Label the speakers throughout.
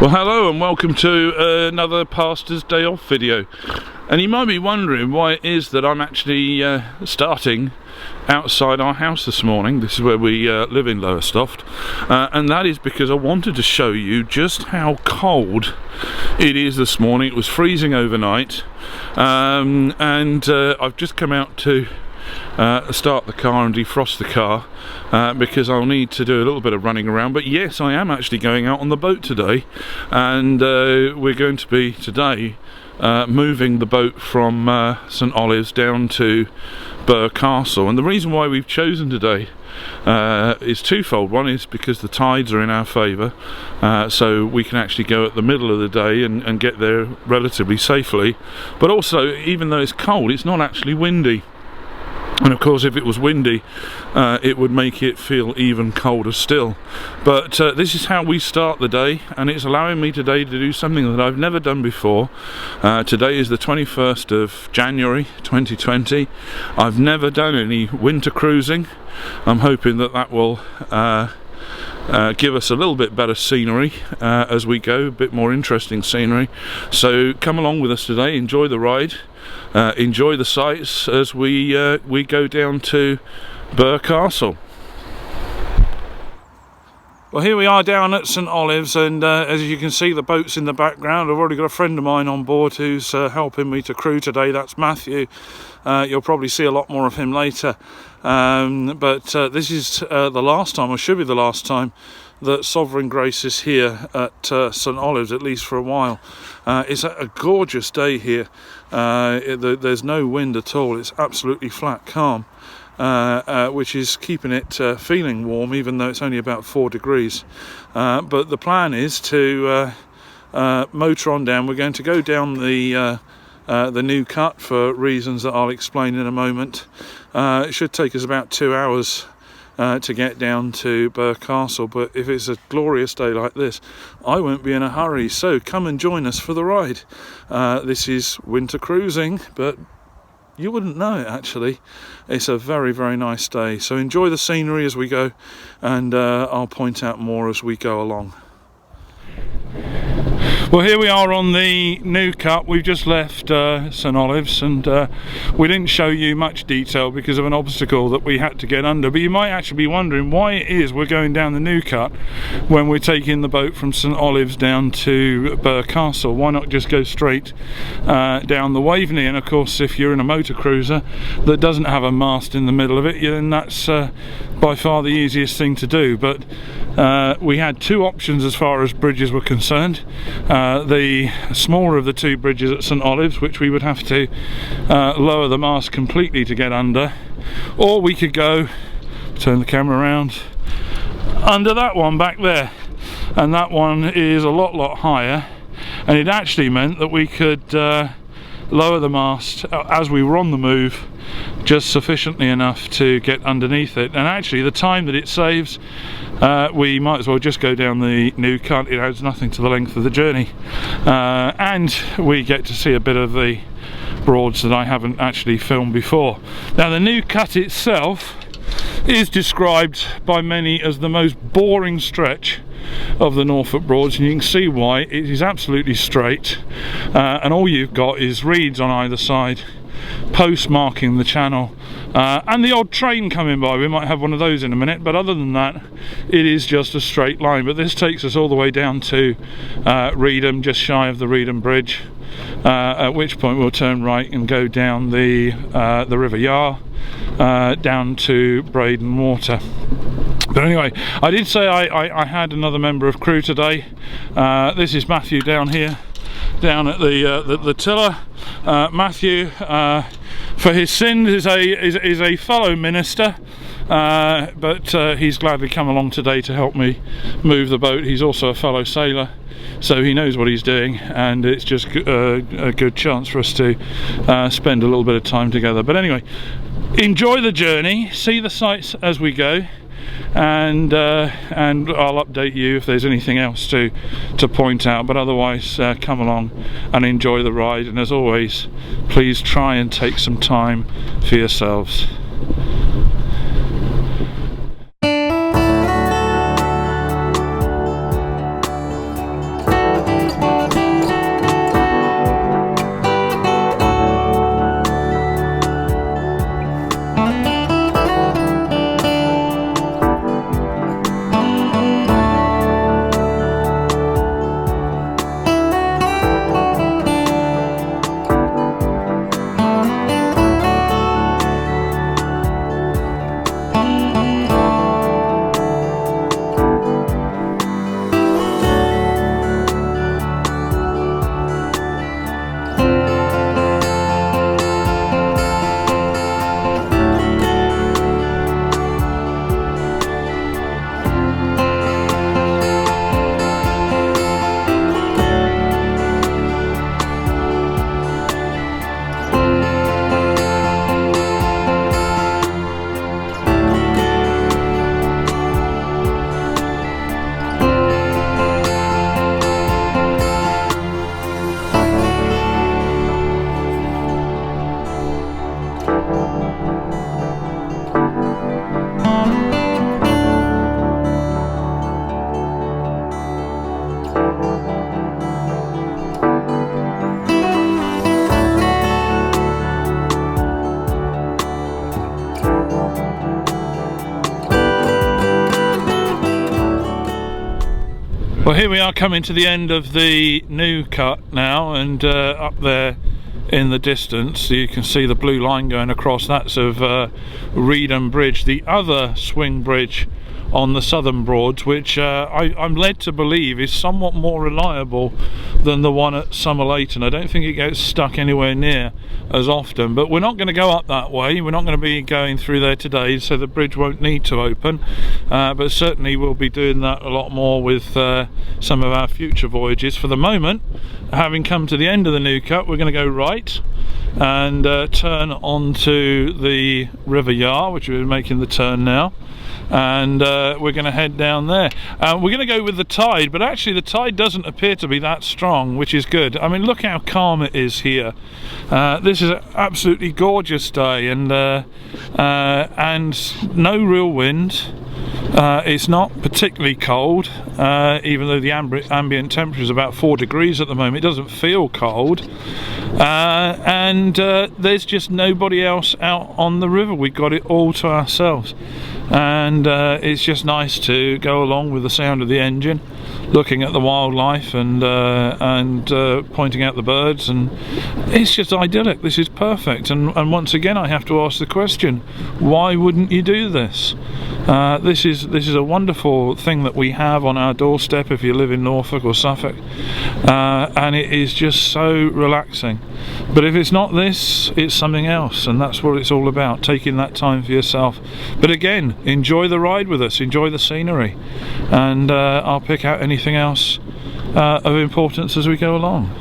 Speaker 1: Well, hello and welcome to another Pastor's Day Off video. And you might be wondering why it is that I'm actually starting outside our house this morning. This is where we live in Lowestoft, and that is because I wanted to show you just how cold it is this morning. It was freezing overnight, and I've just come out to start the car and defrost the car because I'll need to do a little bit of running around. But yes, I am actually going out on the boat today, and we're going to be today moving the boat from St Olives down to Burgh Castle. And the reason why we've chosen today is twofold. One is because the tides are in our favour, so we can actually go at the middle of the day and get there relatively safely. But also, even though it's cold, it's not actually windy. And of course, if it was windy, it would make it feel even colder still. But this is how we start the day, and it's allowing me today to do something that I've never done before. Today is the 21st of January 2020. I've never done any winter cruising. I'm hoping that that will give us a little bit better scenery as we go, a bit more interesting scenery. So come along with us today, enjoy the ride. Enjoy the sights as we go down to Burgh Castle. Well, here we are down at St Olives, and as you can see, the boat's in the background. I've already got a friend of mine on board who's helping me to crew today. That's Matthew. You'll probably see a lot more of him later. But this is the last time, or should be the last time, that Sovereign Grace is here at St Olives, at least for a while. It's a gorgeous day here. There's no wind at all. It's absolutely flat calm, which is keeping it feeling warm, even though it's only about 4 degrees. But the plan is to motor on down. We're going to go down the new cut for reasons that I'll explain in a moment. It should take us about 2 hours to get down to Burgh Castle, but if it's a glorious day like this, I won't be in a hurry. So come and join us for the ride. This is winter cruising, but you wouldn't know it actually. It's a very, very nice day. So enjoy the scenery as we go, and I'll point out more as we go along. Well, here we are on the new cut. We've just left St Olives, and we didn't show you much detail because of an obstacle that we had to get under. But you might actually be wondering why it is we're going down the new cut when we're taking the boat from St Olives down to Burgh Castle. Why not just go straight down the Waveney? And of course, if you're in a motor cruiser that doesn't have a mast in the middle of it, then that's by far the easiest thing to do. But we had two options as far as bridges were concerned. The smaller of the two bridges at St Olives, which we would have to lower the mast completely to get under, or we could go, turn the camera around, under that one back there, and that one is a lot higher, and it actually meant that we could lower the mast as we were on the move just sufficiently enough to get underneath it. And actually the time that it saves, we might as well just go down the new cut. It adds nothing to the length of the journey, and we get to see a bit of the Broads that I haven't actually filmed before. Now, the new cut itself is described by many as the most boring stretch of the Norfolk Broads, and you can see why. It is absolutely straight, and all you've got is reeds on either side, posts marking the channel, and the odd train coming by. We might have one of those in a minute, but other than that, it is just a straight line. But this takes us all the way down to Reedham, just shy of the Reedham Bridge, at which point we'll turn right and go down the River Yar down to Braden Water. But anyway, I did say I had another member of crew today. This is Matthew down here, down at the tiller. Matthew, for his sins, is a fellow minister, but he's gladly come along today to help me move the boat. He's also a fellow sailor, so he knows what he's doing, and it's just a good chance for us to spend a little bit of time together. But anyway, enjoy the journey, see the sights as we go, and I'll update you if there's anything else to point out. But otherwise, come along and enjoy the ride, and as always, please try and take some time for yourselves. Well, here we are coming to the end of the new cut now, and up there in the distance you can see the blue line going across. That's of Reedham Bridge, the other swing bridge on the Southern Broads, which I'm led to believe is somewhat more reliable than the one at Somerleyton. I don't think it gets stuck anywhere near as often, but we're not going to go up that way. We're not going to be going through there today, so the bridge won't need to open, but certainly we'll be doing that a lot more with some of our future voyages. For the moment, having come to the end of the new cut, we're going to go right and turn onto the River Yar, which we're making the turn now, and we're going to head down there. We're going to go with the tide, but actually the tide doesn't appear to be that strong, which is good. I mean, look how calm it is here. This is an absolutely gorgeous day, and no real wind. It's not particularly cold, even though the ambient temperature is about 4 degrees at the moment. It doesn't feel cold, and there's just nobody else out on the river. We've got it all to ourselves, and it's just nice to go along with the sound of the engine, looking at the wildlife and pointing out the birds, and it's just idyllic. This is perfect, and once again I have to ask the question, why wouldn't you do this? This is a wonderful thing that we have on our doorstep if you live in Norfolk or Suffolk, and it is just so relaxing. But if it's not this, it's something else, and that's what it's all about, taking that time for yourself. But again, enjoy the ride with us, enjoy the scenery, and I'll pick out anything else of importance as we go along.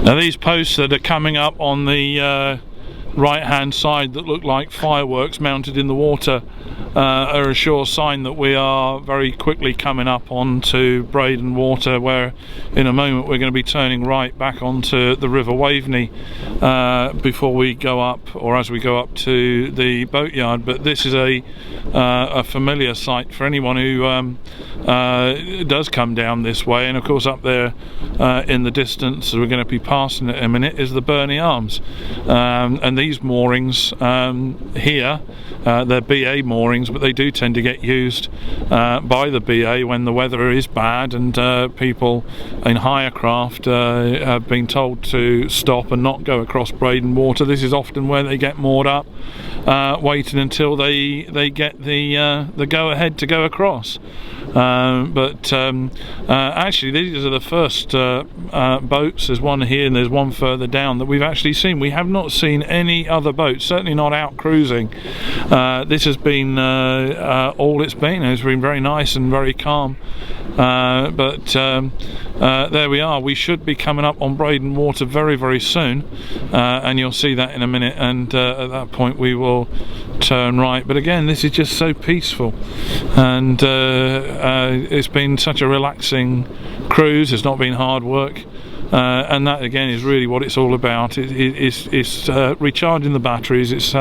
Speaker 1: Now these posts that are coming up on the right hand side that look like fireworks mounted in the water are a sure sign that we are very quickly coming up onto Braden Water, where in a moment we're going to be turning right back onto the River Waveney before we go up, or as we go up to the boatyard. But this is a familiar sight for anyone who does come down this way, and of course up there in the distance, we're going to be passing it in a minute, is the Burgh Arms, and these moorings here, they're BA moorings, but they do tend to get used by the BA when the weather is bad, and people in hire craft have been told to stop and not go across Braden Water. This is often where they get moored up, waiting until they get the go ahead to go across. But actually these are the first boats. There's one here and there's one further down that we've actually seen. We have not seen any other boats, certainly not out cruising. This has been all it's been. It's been very nice and very calm, but there we are. We should be coming up on Braden Water very, very soon, and you'll see that in a minute, and at that point we will turn right. But again, this is just so peaceful, and it's been such a relaxing cruise. It's not been hard work, and that again is really what it's all about. It's recharging the batteries. It's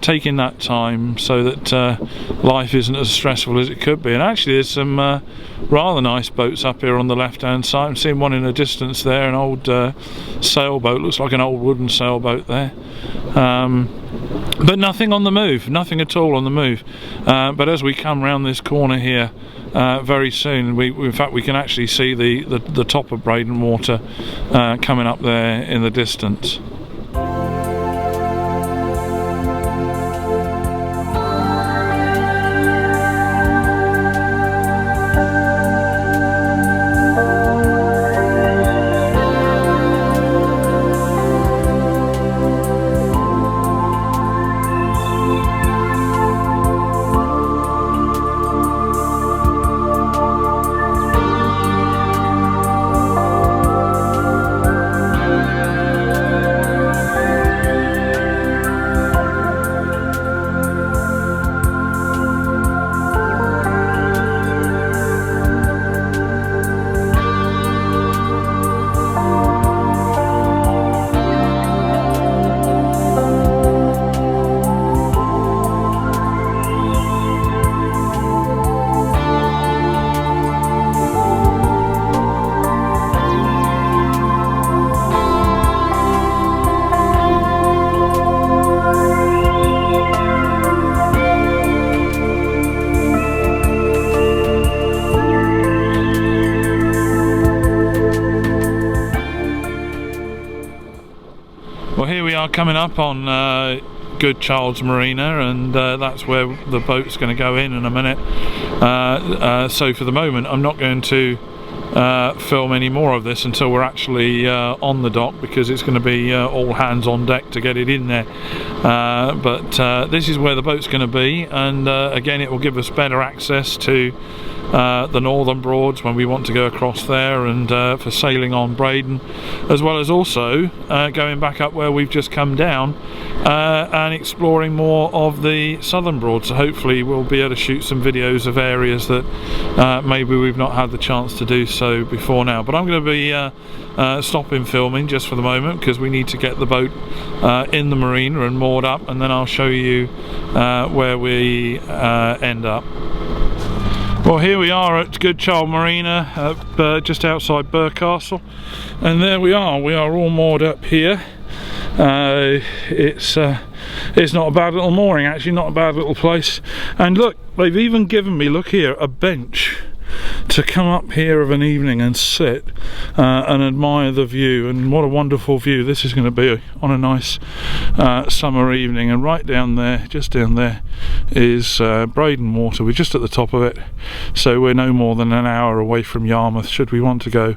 Speaker 1: taking that time so that life isn't as stressful as it could be. And actually there's some rather nice boats up here on the left hand side. I'm seeing one in the distance there, an old sailboat, looks like an old wooden sailboat there, but nothing on the move, nothing at all on the move. But as we come round this corner here very soon, in fact we can actually see the top of Braden Water coming up there in the distance. are coming up on Goodchild Marina, and that's where the boat's going to go in a minute. So for the moment I'm not going to film any more of this until we're actually on the dock, because it's going to be all hands on deck to get it in there. But this is where the boat's going to be, and again, it will give us better access to the northern Broads when we want to go across there, and for sailing on Braden, as well as also going back up where we've just come down and exploring more of the southern Broads. So hopefully we'll be able to shoot some videos of areas that maybe we've not had the chance to do so before now. But I'm going to be stopping filming just for the moment, because we need to get the boat in the marina and moored up, and then I'll show you where we end up. Well, here we are at Goodchild Marina, just outside Burgh Castle, and there we are all moored up here. It's not a bad little mooring, actually, not a bad little place. And look, they've even given me, look here, a bench to come up here of an evening and sit and admire the view. And what a wonderful view this is going to be on a nice summer evening. And right down there, just down there, is Braden Water. We're just at the top of it, so we're no more than an hour away from Yarmouth should we want to go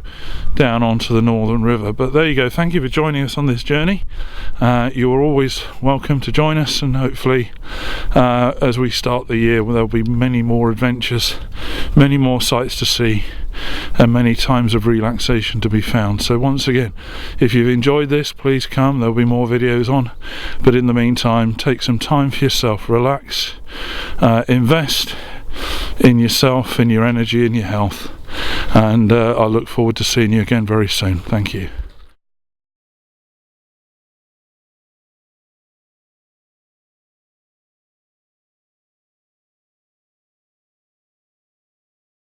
Speaker 1: down onto the Northern River. But there you go, thank you for joining us on this journey. You are always welcome to join us, and hopefully as we start the year, there'll be many more adventures, many more sights to see, and many times of relaxation to be found. So once again, if you've enjoyed this, please come, there'll be more videos on. But in the meantime, take some time for yourself, relax, invest in yourself, in your energy, in your health, and I look forward to seeing you again very soon. Thank you.